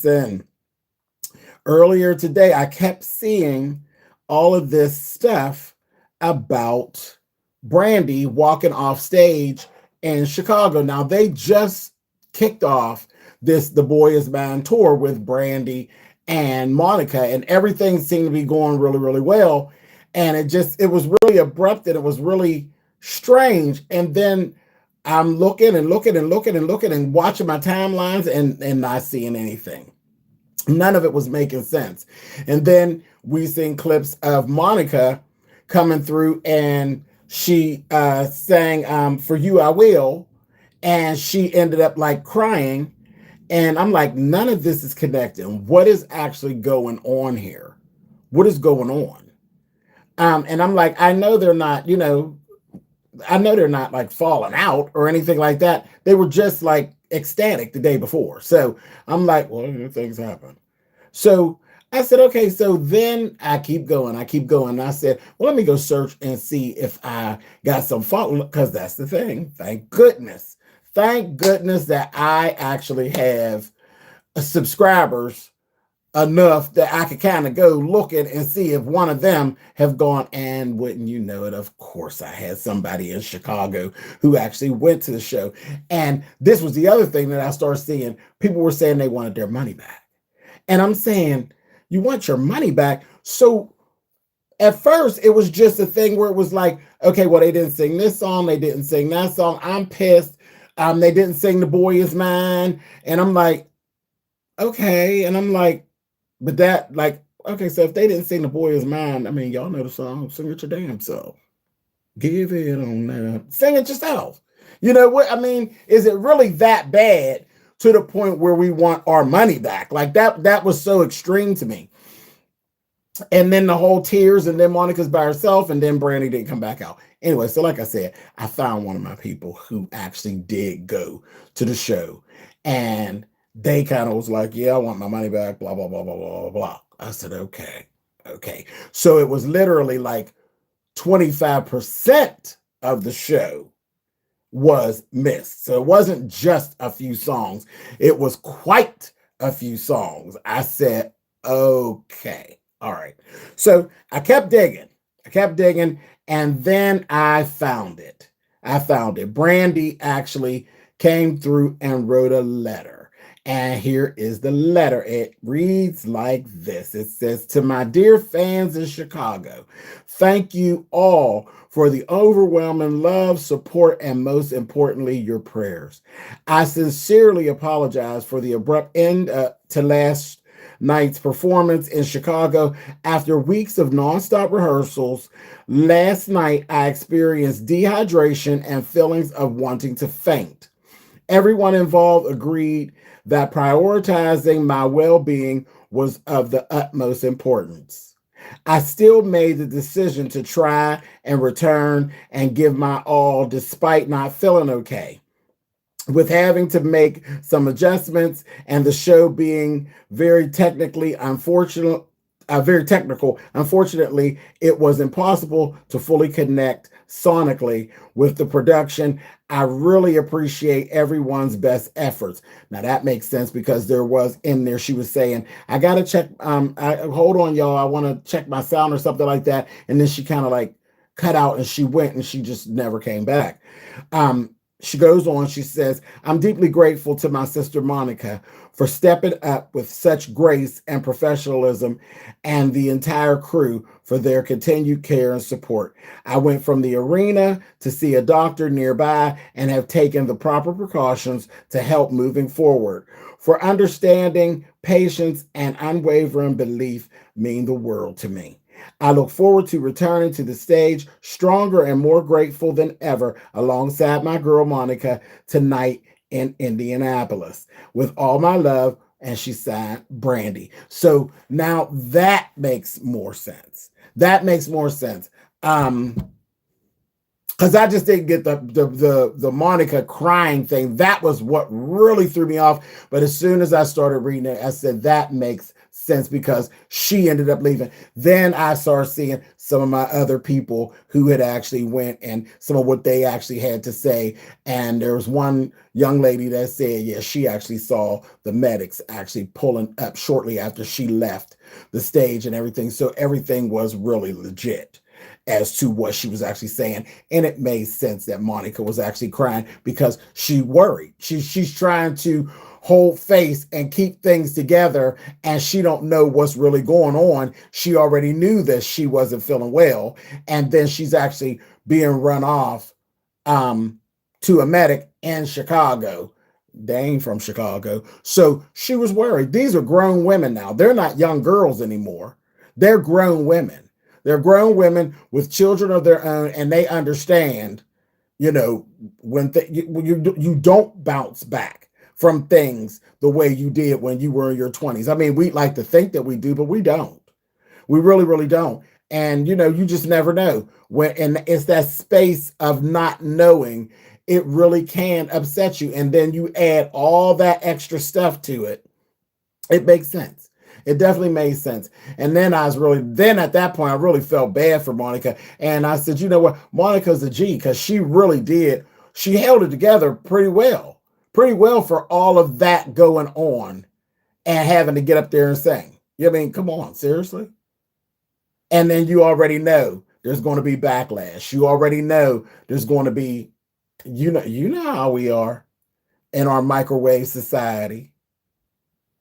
Listen, earlier today, I kept seeing all of this stuff about Brandy walking off stage in Chicago. Now, they just kicked off this The Boy Is Mine tour with Brandy and Monica, and everything seemed to be going really, really well. And it was really abrupt and it was really strange. And then I'm looking and looking and looking and looking and watching my timelines and not seeing anything. None of it was making sense. And then we seen clips of Monica coming through and she sang For You I Will, and she ended up like crying. And I'm like, none of this is connecting. What is actually going on here? What is going on? And I'm like, I know they're not like falling out or anything like that. They were just like ecstatic the day before. So I'm like, well, things happen. So I said, okay. So then I keep going. I keep going. And I said, well, let me go search and see if I got some follow, because that's the thing. Thank goodness. Thank goodness that I actually have subscribers enough that I could kind of go looking and see if one of them have gone. And wouldn't you know it, of course, I had somebody in Chicago who actually went to the show. And this was the other thing that I started seeing. People were saying they wanted their money back. And I'm saying, you want your money back? So at first, it was just a thing where it was like, okay, well, they didn't sing this song. They didn't sing that song. I'm pissed. They didn't sing The Boy Is Mine. And I'm like, okay. And I'm like, but that, like, okay, so if they didn't sing The Boy Is Mine, I mean, y'all know the song, sing it your damn self. Give it on that. Sing it yourself. You know what? I mean, is it really that bad to the point where we want our money back? Like that was so extreme to me. And then the whole tears, and then Monica's by herself, and then Brandy didn't come back out. Anyway, so like I said, I found one of my people who actually did go to the show, and they kind of was like, yeah, I want my money back, blah, blah, blah, blah, blah, blah, blah. I said, okay. So it was literally like 25% of the show was missed. So it wasn't just a few songs. It was quite a few songs. I said, okay. All right. So I kept digging, and then I found it. Brandy actually came through and wrote a letter. And here is the letter. It reads like this. It says, to my dear fans in Chicago, thank you all for the overwhelming love, support, and most importantly, your prayers. I sincerely apologize for the abrupt end to last night's performance in Chicago. After weeks of nonstop rehearsals, last night I experienced dehydration and feelings of wanting to faint. Everyone involved agreed that prioritizing my well-being was of the utmost importance. I still made the decision to try and return and give my all despite not feeling okay, with having to make some adjustments and the show being very technically unfortunate. Very technical. Unfortunately, it was impossible to fully connect sonically with the production. I really appreciate everyone's best efforts. Now that makes sense, because there was in there, she was saying, I got to check. Hold on, y'all. I want to check my sound or something like that. And then she kind of like cut out and she went and she just never came back. She goes on, she says, I'm deeply grateful to my sister Monica for stepping up with such grace and professionalism, and the entire crew for their continued care and support. I went from the arena to see a doctor nearby and have taken the proper precautions to help moving forward. For understanding, patience, and unwavering belief mean the world to me. I look forward to returning to the stage stronger and more grateful than ever alongside my girl Monica tonight in Indianapolis. With all my love, and she signed Brandy. So now that makes more sense. because I just didn't get the Monica crying thing. That was what really threw me off. But as soon as I started reading it, I said that makes sense because she ended up leaving. Then I started seeing some of my other people who had actually went and some of what they actually had to say. And there was one young lady that said, yeah, she actually saw the medics actually pulling up shortly after she left the stage and everything. So everything was really legit as to what she was actually saying. And it made sense that Monica was actually crying because she worried. She's trying to hold face and keep things together, and she don't know what's really going on. She already knew that she wasn't feeling well, and then she's actually being run off to a medic in Chicago. They ain't from Chicago. So she was worried. These are grown women now. They're not young girls anymore. They're grown women. They're grown women with children of their own, and they understand, when you don't bounce back from things the way you did when you were in your 20s. I mean, we like to think that we do, but we don't. We really, really don't. And, you just never know. And it's that space of not knowing. It really can upset you. And then you add all that extra stuff to it. It makes sense. It definitely made sense. And then at that point, I really felt bad for Monica. And I said, you know what? Monica's a G, because she really did. She held it together pretty well for all of that going on and having to get up there and sing. I mean, come on, seriously? And then you already know there's going to be backlash. You already know there's going to be, you know how we are in our microwave society.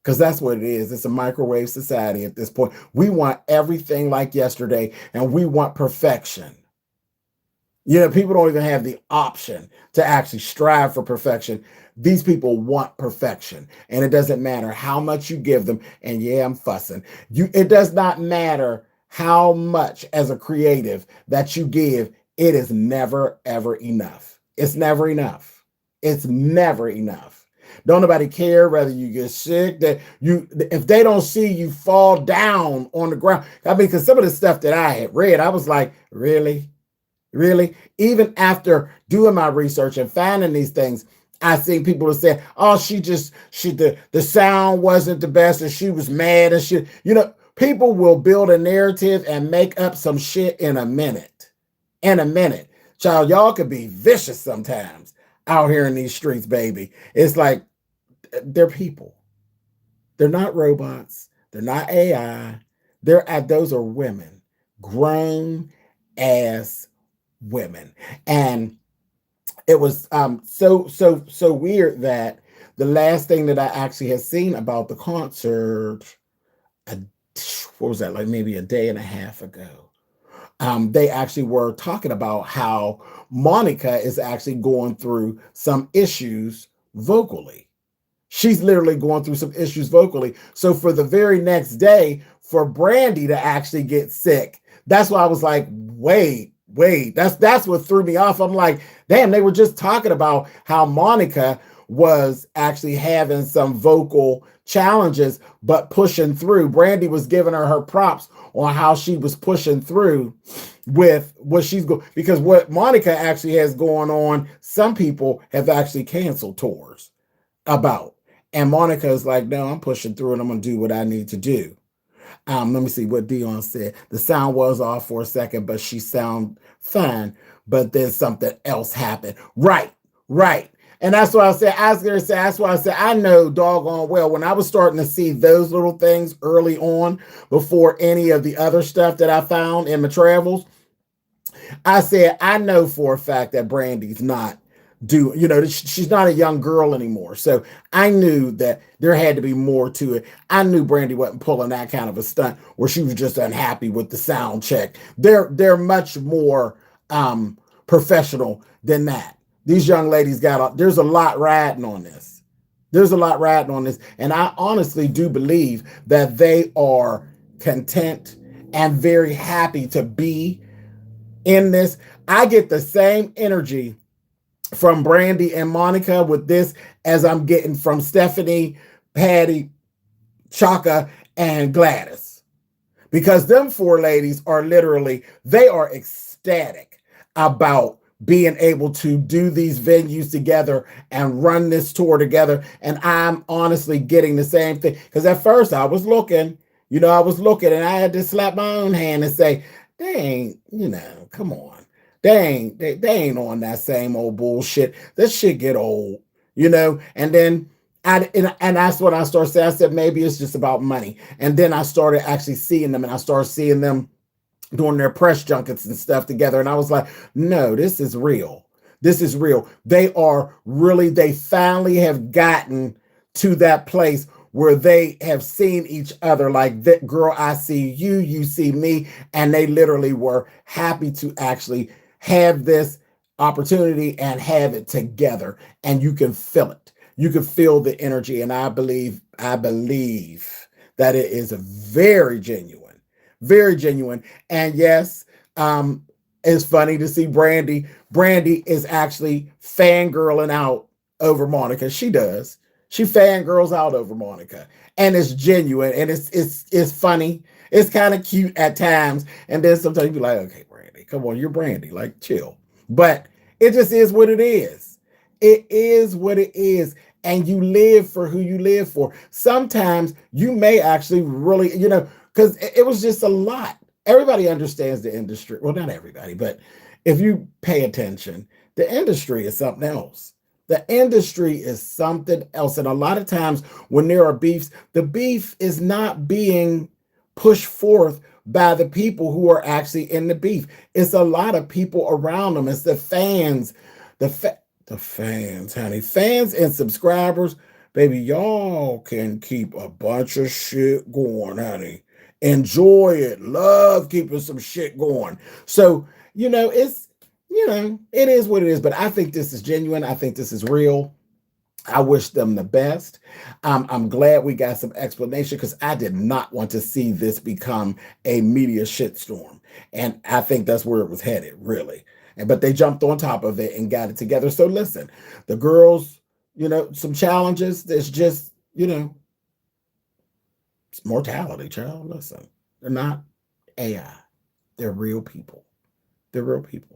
Because that's what it is. It's a microwave society at this point. We want everything like yesterday, and we want perfection. People don't even have the option to actually strive for perfection. These people want perfection, and it doesn't matter how much you give them. And yeah, I'm fussing. It does not matter how much as a creative that you give. It is never, ever enough. It's never enough. It's never enough. Don't nobody care whether you get sick, if they don't see you fall down on the ground. I mean, because some of the stuff that I had read, I was like, really? Even after doing my research and finding these things, I seen people who said, oh, the sound wasn't the best, and she was mad, and people will build a narrative and make up some shit in a minute. Child, y'all could be vicious sometimes out here in these streets, baby. It's like, they're people. They're not robots. They're not AI. Those are women, grown ass women. And it was so weird that the last thing that I actually had seen about the concert, what was that, like maybe a day and a half ago, they actually were talking about how Monica is actually going through some issues vocally. She's literally going through some issues vocally. So for the very next day, for Brandy to actually get sick, that's why I was like, wait, that's what threw me off. I'm like, damn, they were just talking about how Monica was actually having some vocal challenges, but pushing through. Brandy was giving her props on how she was pushing through with what she's going, because what Monica actually has going on, some people have actually canceled tours about. And Monica is like, no, I'm pushing through and I'm going to do what I need to do. Let me see what Dion said. The sound was off for a second, but she sounded fine. But then something else happened. Right. And that's what I said. That's why I said, I know doggone well, when I was starting to see those little things early on, before any of the other stuff that I found in my travels, I said, I know for a fact that Brandy's not she's not a young girl anymore. So I knew that there had to be more to it. I knew Brandy wasn't pulling that kind of a stunt where she was just unhappy with the sound check. They're much more professional than that. These young ladies there's a lot riding on this. And I honestly do believe that they are content and very happy to be in this. I get the same energy from Brandy and Monica with this as I'm getting from Stephanie, Patty, Chaka, and Gladys. Because them four ladies are literally, they are ecstatic about being able to do these venues together and run this tour together. And I'm honestly getting the same thing. Because at first I was looking, I was looking and I had to slap my own hand and say, they ain't, come on. They ain't on that same old bullshit. This shit get old, and then and that's what I started saying. I said, maybe it's just about money. And then I started actually seeing them, and I started seeing them doing their press junkets and stuff together. And I was like, no, this is real. This is real. They finally have gotten to that place where they have seen each other like, that girl, I see you, you see me. And they literally were happy to actually have this opportunity and have it together. And you can feel it. You can feel the energy. And I believe that it is very genuine, very genuine. And yes, it's funny to see Brandy. Brandy is actually fangirling out over Monica. She does. She fangirls out over Monica, and it's genuine, and it's funny. It's kind of cute at times, and then sometimes you be like, okay, Brandy, come on, you're Brandy, like chill. But it just is what it is. It is what it is, and you live for who you live for. Sometimes you may actually really, because it was just a lot. Everybody understands the industry. Well, not everybody, but if you pay attention, the industry is something else. The industry is something else. And a lot of times when there are beefs, the beef is not being pushed forth by the people who are actually in the beef. It's a lot of people around them. It's the fans, the fans, honey. Fans and subscribers, baby, y'all can keep a bunch of shit going, honey. Enjoy it. Love keeping some shit going. So, it is what it is, but I think this is genuine. I think this is real. I wish them the best. I'm glad we got some explanation, because I did not want to see this become a media shitstorm. And I think that's where it was headed, really. But they jumped on top of it and got it together. So listen, the girls, some challenges. There's just, it's mortality, child. Listen, they're not AI. They're real people. They're real people.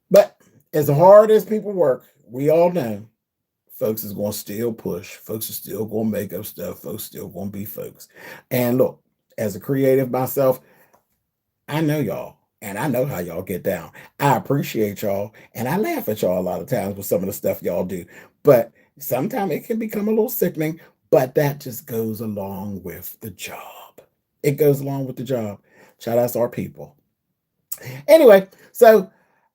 But as hard as people work, we all know folks is going to still push. Folks are still going to make up stuff. Folks still going to be folks. And look, as a creative myself, I know y'all, and I know how y'all get down. I appreciate y'all, and I laugh at y'all a lot of times with some of the stuff y'all do. But sometimes it can become a little sickening, but that just goes along with the job. It goes along with the job. Shout out to our people. Anyway, so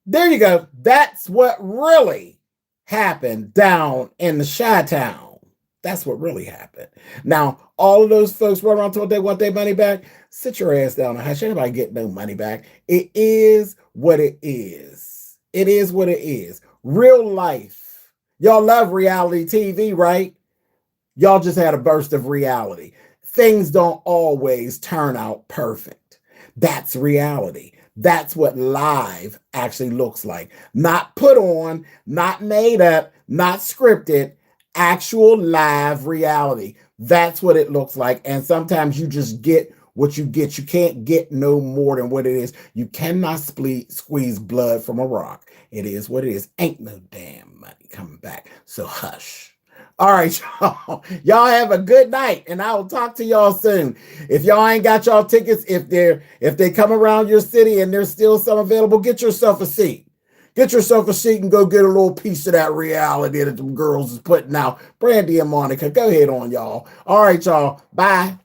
there you go. That's what really happened down in the Chi-Town. That's what really happened. Now, all of those folks run around told they want their money back. Sit your ass down. Ain't anybody get no money back. It is what it is. It is what it is. Real life. Y'all love reality TV, right? Y'all just had a burst of reality. Things don't always turn out perfect. That's reality. That's what live actually looks like. Not put on, not made up, not scripted, actual live reality. That's what it looks like. And sometimes you just get what you get. You can't get no more than what it is. You cannot squeeze blood from a rock. It is what it is. Ain't no damn money coming back. So hush. All right, y'all. Y'all have a good night, and I will talk to y'all soon. If y'all ain't got y'all tickets, if they come around your city and there's still some available, get yourself a seat. Get yourself a seat and go get a little piece of that reality that them girls is putting out. Brandy and Monica, go ahead on, y'all. All right, y'all. Bye.